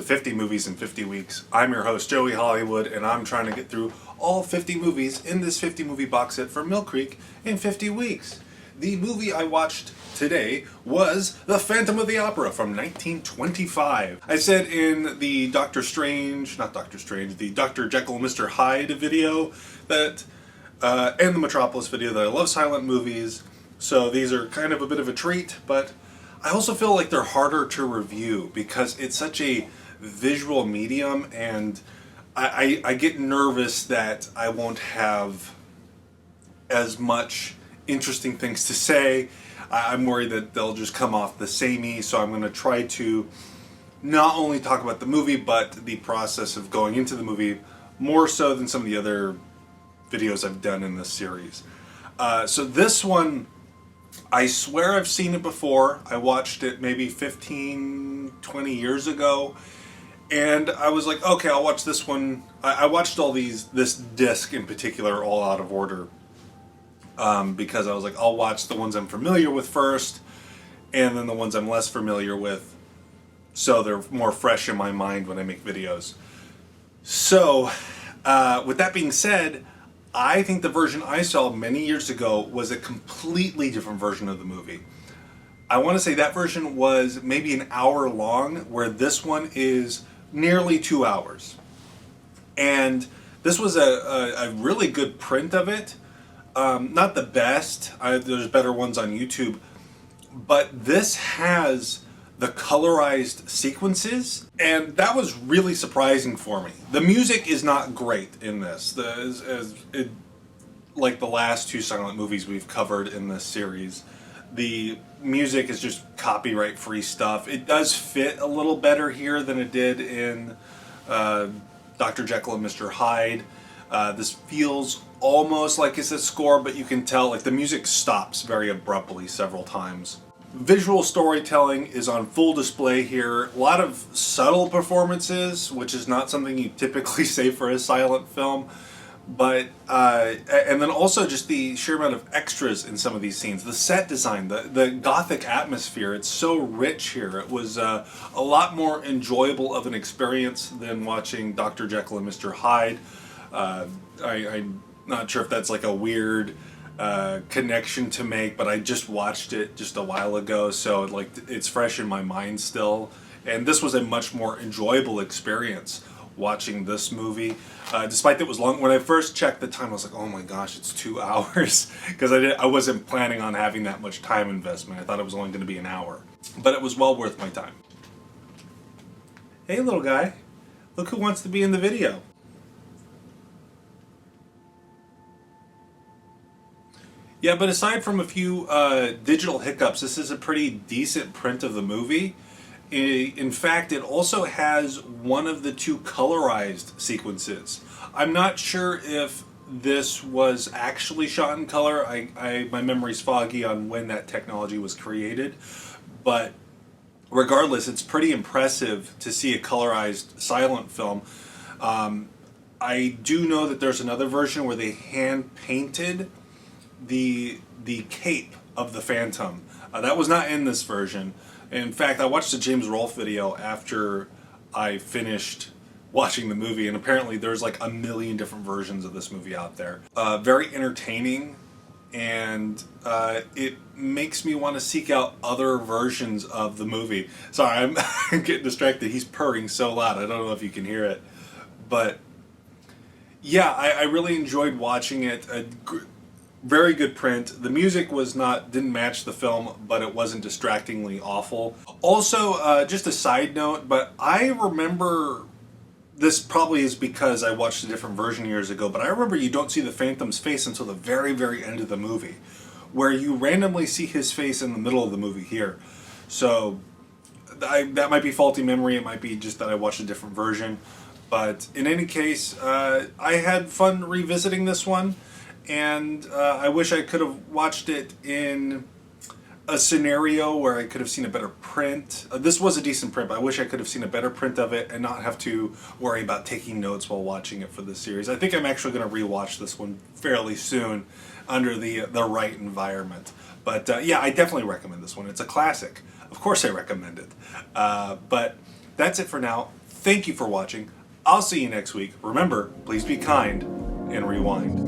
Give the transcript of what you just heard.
50 Movies in 50 Weeks. I'm your host, Joey Hollywood, and I'm trying to get through all 50 movies in this 50 movie box set from Mill Creek in 50 weeks. The movie I watched today was The Phantom of the Opera from 1925. I said in the the Dr. Jekyll and Mr. Hyde video that, and the Metropolis video, that I love silent movies, so these are kind of a bit of a treat, but I also feel like they're harder to review because it's such a visual medium, and I get nervous that I won't have as much interesting things to say. I'm worried that they'll just come off the samey, so I'm going to try to not only talk about the movie, but the process of going into the movie more so than some of the other videos I've done in this series. So this one, I swear I've seen it before. I watched it maybe 15, 20 years ago, and I was like, okay, I'll watch this one. I watched all this disc in particular, all out of order, because I was like, I'll watch the ones I'm familiar with first, and then the ones I'm less familiar with, so they're more fresh in my mind when I make videos. So, with that being said, I think the version I saw many years ago was a completely different version of the movie. I want to say that version was maybe an hour long, where this one is nearly 2 hours. And this was a really good print of it. Not the best, there's better ones on YouTube, but this has the colorized sequences, and that was really surprising for me. The music is not great in this, like the last two silent movies we've covered in this series. The music is just copyright-free stuff. It does fit a little better here than it did in Dr. Jekyll and Mr. Hyde. This feels almost like it's a score, but you can tell like the music stops very abruptly several times. Visual storytelling is on full display here. A lot of subtle performances, which is not something you typically say for a silent film. But, and then also just the sheer amount of extras in some of these scenes. The set design, the gothic atmosphere, it's so rich here. It was a lot more enjoyable of an experience than watching Dr. Jekyll and Mr. Hyde. I'm not sure if that's like a weird connection to make, but I just watched it just a while ago, so like it's fresh in my mind still. And this was a much more enjoyable experience watching this movie, despite that it was long. When I first checked the time, I was like, oh my gosh, it's 2 hours, because I wasn't planning on having that much time investment. I thought it was only going to be an hour, but it was well worth my time. Hey little guy, look who wants to be in the video. Yeah, but aside from a few digital hiccups, this is a pretty decent print of the movie. In fact, it also has one of the two colorized sequences. I'm not sure if this was actually shot in color. My memory's foggy on when that technology was created. But regardless, it's pretty impressive to see a colorized silent film. I do know that there's another version where they hand-painted the cape of the Phantom. That was not in this version. In fact, I watched a James Rolfe video after I finished watching the movie, and apparently there's like a million different versions of this movie out there. Very entertaining, and it makes me want to seek out other versions of the movie. Sorry, I'm getting distracted. He's purring so loud. I don't know if you can hear it. But yeah, I really enjoyed watching it. Very good print. The music didn't match the film, but it wasn't distractingly awful. Also, just a side note, but I remember, this probably is because I watched a different version years ago, but I remember you don't see the Phantom's face until the very, very end of the movie, where you randomly see his face in the middle of the movie here. So that might be faulty memory. It might be just that I watched a different version. But in any case, I had fun revisiting this one. And I wish I could have watched it in a scenario where I could have seen a better print. This was a decent print, but I wish I could have seen a better print of it and not have to worry about taking notes while watching it for this series. I think I'm actually going to rewatch this one fairly soon under the right environment. But yeah, I definitely recommend this one. It's a classic. Of course I recommend it. But that's it for now. Thank you for watching. I'll see you next week. Remember, please be kind and rewind.